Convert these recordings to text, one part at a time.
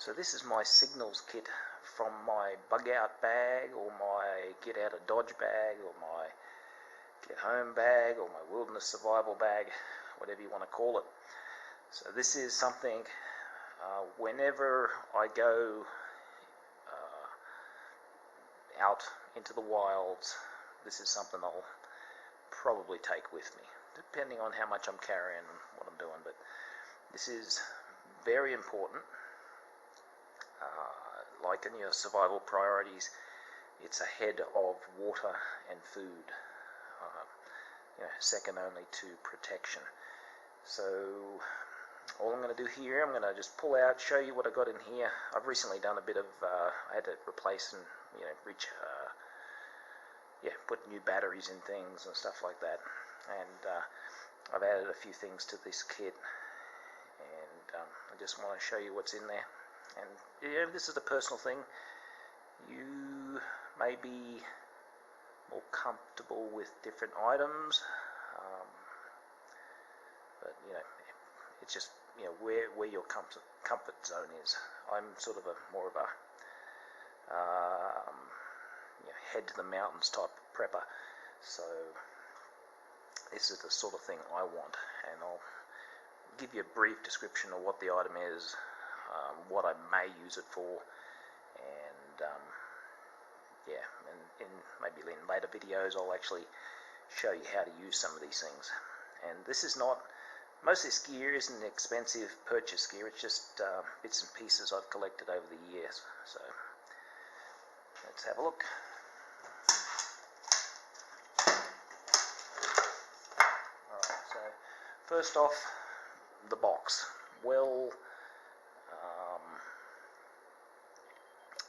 So this is my signals kit from my bug out bag, or my get out of Dodge bag, or my get home bag, or my wilderness survival bag, whatever you want to call it. So this is something whenever I go out into the wilds, this is something I'll probably take with me, depending on how much I'm carrying and what I'm doing. But this is very important. Like in your survival priorities, it's ahead of water and food, second only to protection. So all I'm going to do here, I'm going to just pull out, show you what I got in here. I've recently done a bit of, I had to replace and put new batteries in things and stuff like that. And I've added a few things to this kit, and I just want to show you what's in there. And this is a personal thing. You may be more comfortable with different items, but it's just where your comfort zone is. I'm sort of more of a head to the mountains type prepper, so this is the sort of thing I want, and I'll give you a brief description of what the item is, what I may use it for, and and maybe in later videos I'll actually show you how to use some of these things. And this is not, most of this gear isn't expensive purchase gear, it's just bits and pieces I've collected over the years. So let's have a look. Alright, so first off, the box. Well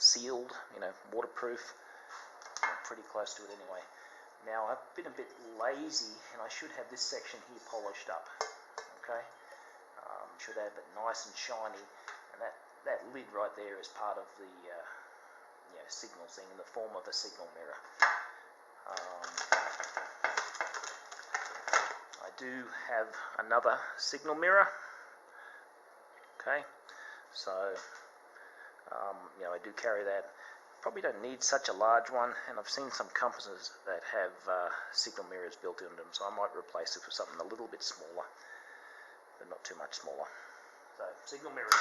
sealed, waterproof. I'm pretty close to it anyway. Now I've been a bit lazy, and I should have this section here polished up. Okay, should have it nice and shiny, and that lid right there is part of the signal thing in the form of a signal mirror. I do have another signal mirror. Okay, so I do carry that. Probably don't need such a large one, and I've seen some compasses that have signal mirrors built into them, so I might replace it with something a little bit smaller, but not too much smaller. So, signal mirrors.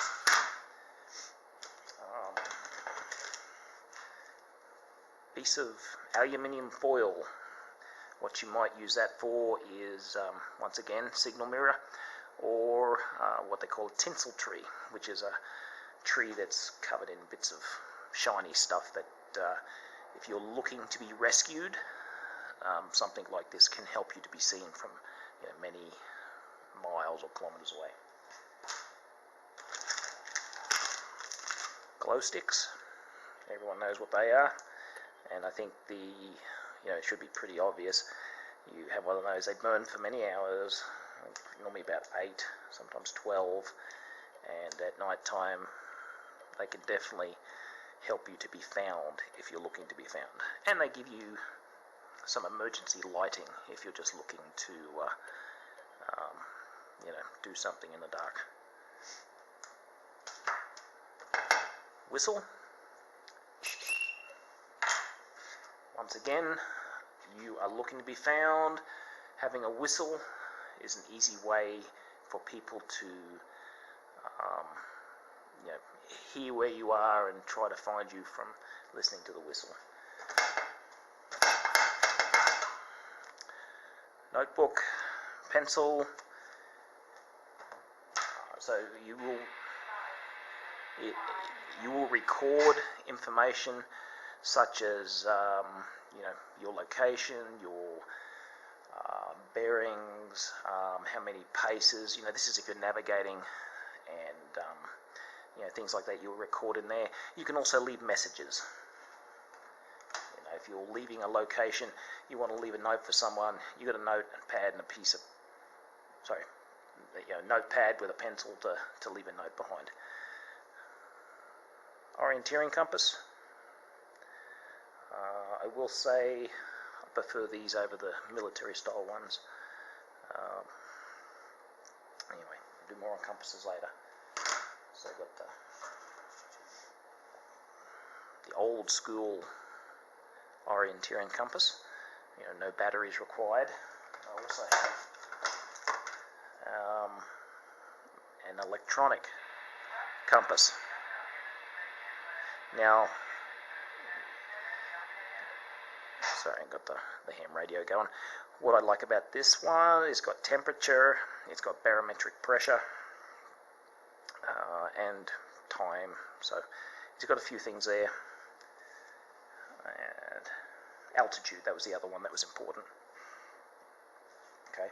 Piece of aluminium foil. What you might use that for is, once again, signal mirror, or what they call a tinsel tree, which is a tree that's covered in bits of shiny stuff that if you're looking to be rescued, something like this can help you to be seen from many miles or kilometers away. Glow sticks, everyone knows what they are, and I think it should be pretty obvious. You have one of those, they burn for many hours, normally about 8, sometimes 12, and at night time they can definitely help you to be found if you're looking to be found. And they give you some emergency lighting if you're just looking to do something in the dark. Whistle. Once again, you are looking to be found. Having a whistle is an easy way for people to hear where you are and try to find you from listening to the whistle. Notebook, pencil. So you will record information such as your location, your bearings, how many paces. This is if you're navigating, and things like that you'll record in there. You can also leave messages. If you're leaving a location, you want to leave a note for someone, you got a notepad and notepad with a pencil to leave a note behind. Orienteering compass. I will say I prefer these over the military style ones. Anyway, I'll do more on compasses later. So I've got the old school orienteering compass. No batteries required. I also have an electronic compass. Now, sorry, I got the ham radio going. What I like about this one, it's got temperature, it's got barometric pressure, and time. So it's got a few things there. And altitude, that was the other one that was important. Okay.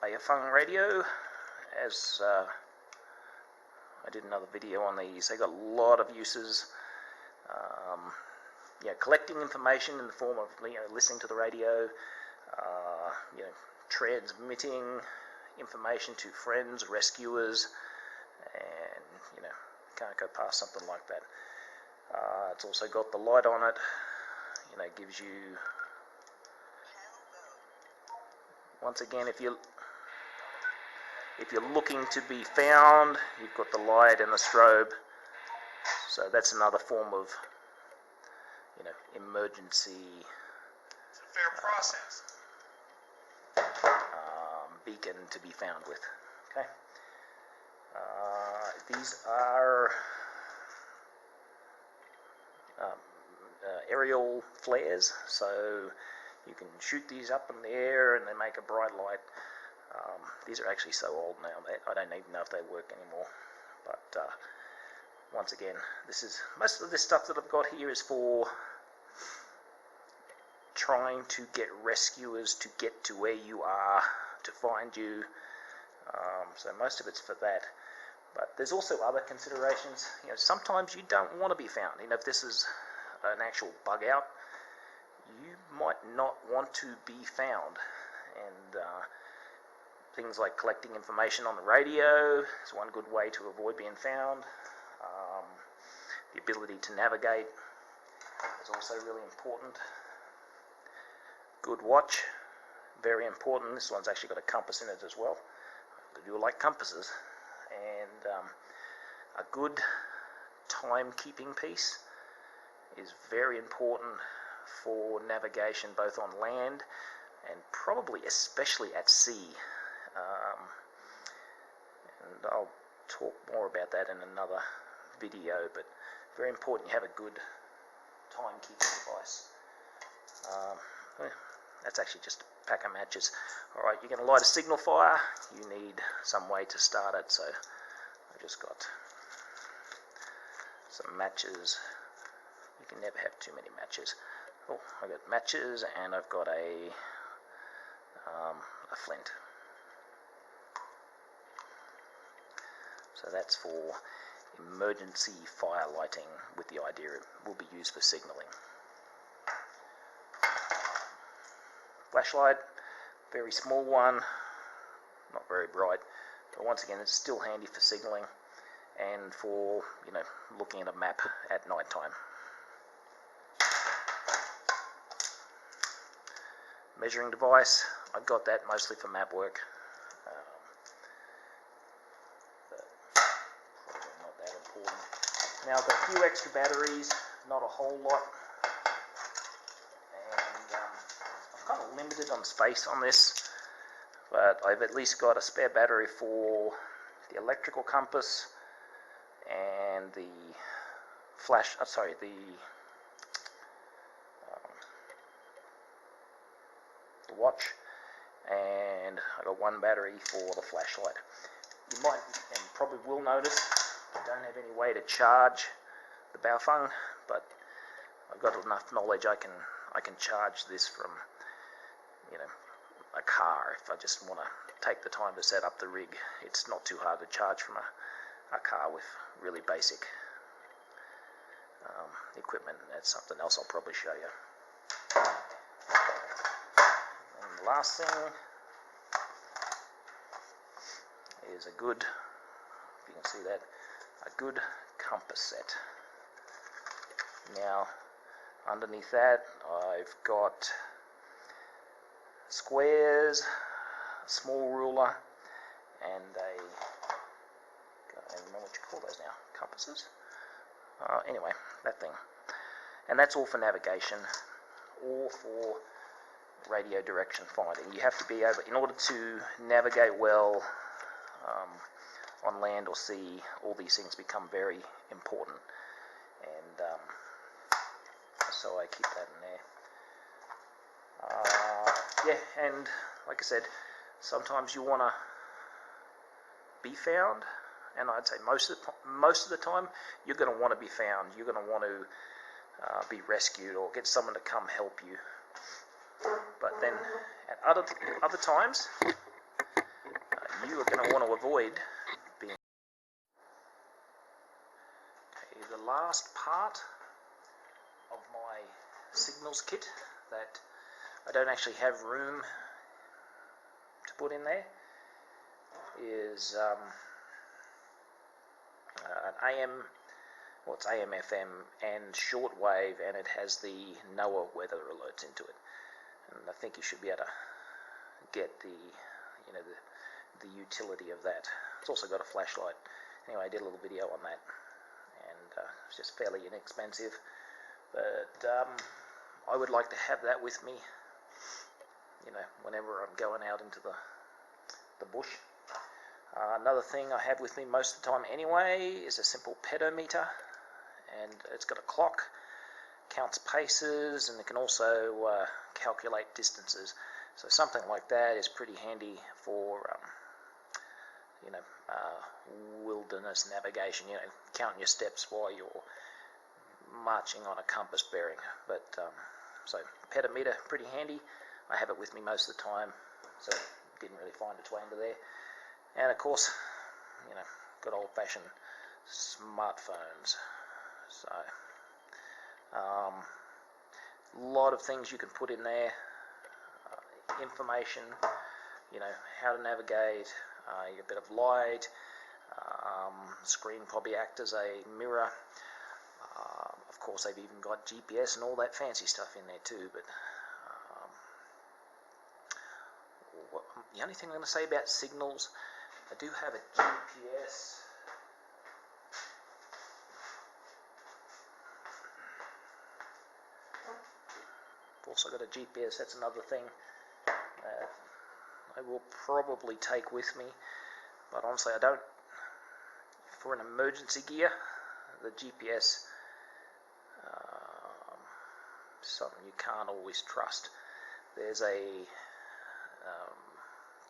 Baofeng radio, as I did another video on these, they got a lot of uses. Collecting information in the form of listening to the radio, transmitting information to friends, rescuers, and can't go past something like that. It's also got the light on it. Gives you, once again, if you're looking to be found, you've got the light and the strobe. So that's another form of emergency. It's a fair process. Beacon to be found with. Okay. These are aerial flares, so you can shoot these up in the air and they make a bright light. These are actually so old now that I don't even know if they work anymore. But once again, most of this stuff that I've got here is for trying to get rescuers to get to where you are, to find you. So most of it's for that. But there's also other considerations. Sometimes you don't want to be found. If this is an actual bug out, you might not want to be found. And things like collecting information on the radio is one good way to avoid being found. The ability to navigate is also really important. Good watch, very important. This one's actually got a compass in it as well. I do like compasses. And a good timekeeping piece is very important for navigation both on land and probably especially at sea. And I'll talk more about that in another video, but very important you have a good timekeeping device. That's actually just a pack of matches. Alright, you're going to light a signal fire. You need some way to start it, so I've just got some matches. You can never have too many matches. Oh, I've got matches and I've got a flint. So that's for emergency fire lighting, with the idea it will be used for signaling. Flashlight, very small one, not very bright, but once again it's still handy for signaling and for looking at a map at night time. Measuring device, I've got that mostly for map work. But probably not that important. Now I've got a few extra batteries, not a whole lot. I'm kind of limited on space on this, but I've at least got a spare battery for the electrical compass and the the watch, and I got one battery for the flashlight. You might and probably will notice I don't have any way to charge the Baofeng, but I've got enough knowledge I can charge this from a car. If I just want to take the time to set up the rig, it's not too hard to charge from a car with really basic equipment. That's something else I'll probably show you. And the last thing is a good, if you can see that, a good compass set. Now underneath that I've got squares, a small ruler, and a don't remember what you call those now, compasses? Anyway, that thing. And that's all for navigation, or for radio direction finding. You have to be able, in order to navigate well on land or sea, all these things become very important. And so I keep that in there. Yeah, and like I said, sometimes you want to be found, and I'd say most of the time you're going to want to be found. You're going to want to be rescued or get someone to come help you. But then at other times, you are going to want to avoid being. Okay, the last part of my signals kit that I don't actually have room to put in there is an AM, well, it's AM, FM, and shortwave, and it has the NOAA weather alerts into it. And I think you should be able to get the utility of that. It's also got a flashlight. Anyway, I did a little video on that, and it's just fairly inexpensive. But I would like to have that with me, whenever I'm going out into the bush. Another thing I have with me most of the time anyway is a simple pedometer, and it's got a clock, counts paces, and it can also calculate distances. So something like that is pretty handy for wilderness navigation, counting your steps while you're marching on a compass bearing. But so pedometer, pretty handy. I have it with me most of the time, so didn't really find its way into there. And of course, good old-fashioned smartphones. So a lot of things you can put in there. Information, how to navigate, a bit of light, screen probably act as a mirror. Of course, they've even got GPS and all that fancy stuff in there too, but the only thing I'm going to say about signals, I do have a GPS. I've also got a GPS, that's another thing that I will probably take with me, but honestly I don't. For an emergency gear, the GPS is something you can't always trust. There's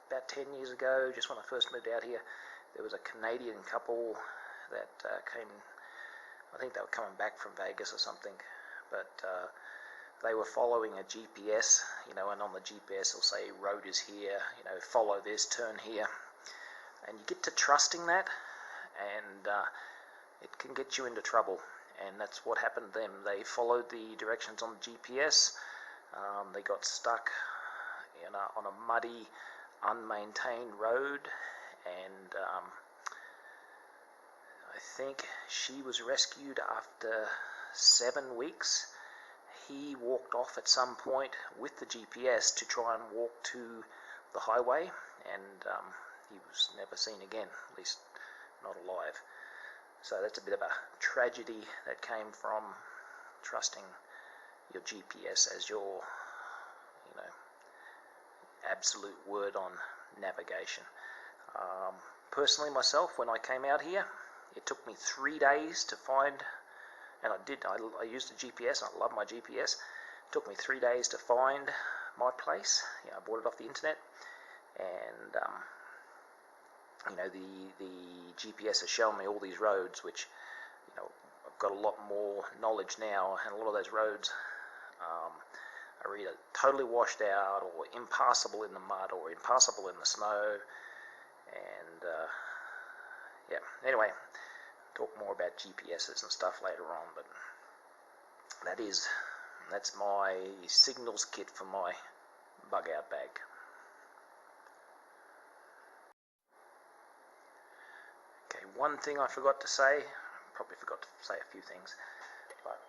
about 10 years ago, just when I first moved out here, there was a Canadian couple that came, I think they were coming back from Vegas or something, but they were following a GPS, and on the GPS it'll say road is here, follow this, turn here, and you get to trusting that, and it can get you into trouble. And that's what happened to them. They followed the directions on the GPS. They got stuck on a muddy, unmaintained road, and I think she was rescued after 7 weeks. He walked off at some point with the GPS to try and walk to the highway, and he was never seen again, at least not alive. So that's a bit of a tragedy that came from trusting your GPS as your absolute word on navigation. Personally myself, when I came out here, it took me 3 days to find, and I used the GPS, and I love my GPS. It took me 3 days to find my place. I bought it off the internet, and the GPS has shown me all these roads, which I've got a lot more knowledge now, and a lot of those roads are either totally washed out, or impassable in the mud, or impassable in the snow. And anyway, talk more about GPSs and stuff later on, but that's my signals kit for my bug out bag. Okay, one thing I forgot to say, probably forgot to say a few things, but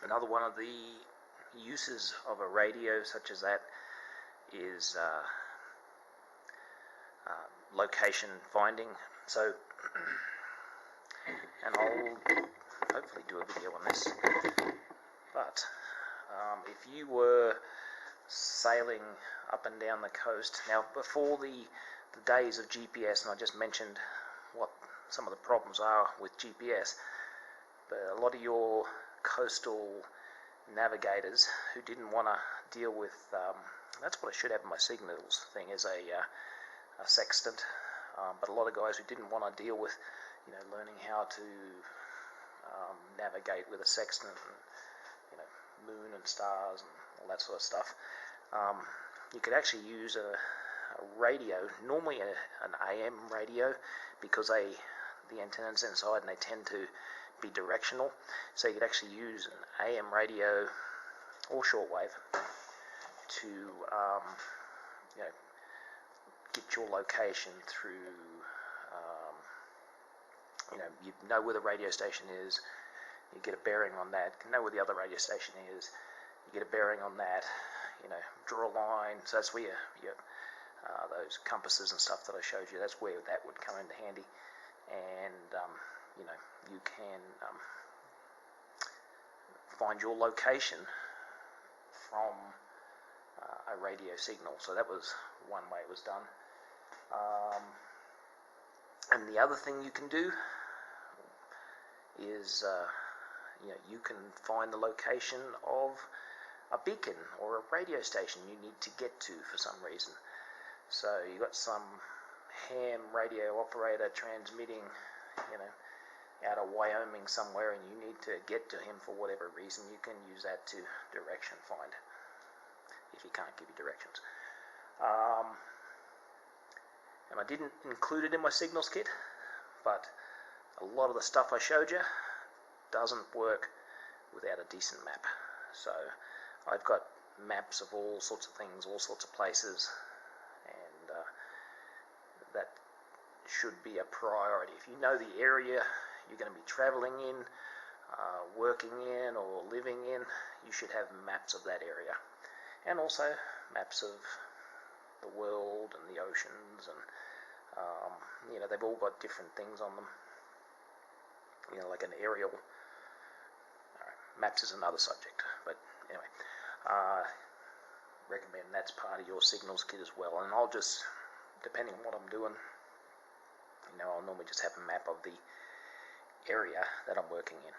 another one of the uses of a radio such as that is location finding. So, and I'll hopefully do a video on this, but if you were sailing up and down the coast, now before the days of GPS, and I just mentioned what some of the problems are with GPS, but a lot of your coastal navigators who didn't want to deal with, that's what I should have in my signals thing, is a sextant, but a lot of guys who didn't want to deal with, learning how to navigate with a sextant, and, moon and stars and all that sort of stuff, you could actually use a radio, normally an AM radio, because the antennas inside and they tend to be directional, so you could actually use an AM radio or shortwave to get your location through, you know where the radio station is, you get a bearing on that, you know where the other radio station is, you get a bearing on that, draw a line, so that's where your those compasses and stuff that I showed you, that's where that would come into handy, and you can find your location from a radio signal. So that was one way it was done. And the other thing you can do is you can find the location of a beacon or a radio station you need to get to for some reason. So you got some ham radio operator transmitting, out of Wyoming somewhere, and you need to get to him for whatever reason. You can use that to direction find if he can't give you directions. And I didn't include it in my signals kit, but a lot of the stuff I showed you doesn't work without a decent map. So I've got maps of all sorts of things, all sorts of places, and that should be a priority. If you know the area you're going to be traveling in, working in, or living in, you should have maps of that area, and also maps of the world and the oceans, and they've all got different things on them, like an aerial. Maps is another subject, but anyway, recommend that's part of your signals kit as well. And I'll just, depending on what I'm doing, I'll normally just have a map of the area that I'm working in.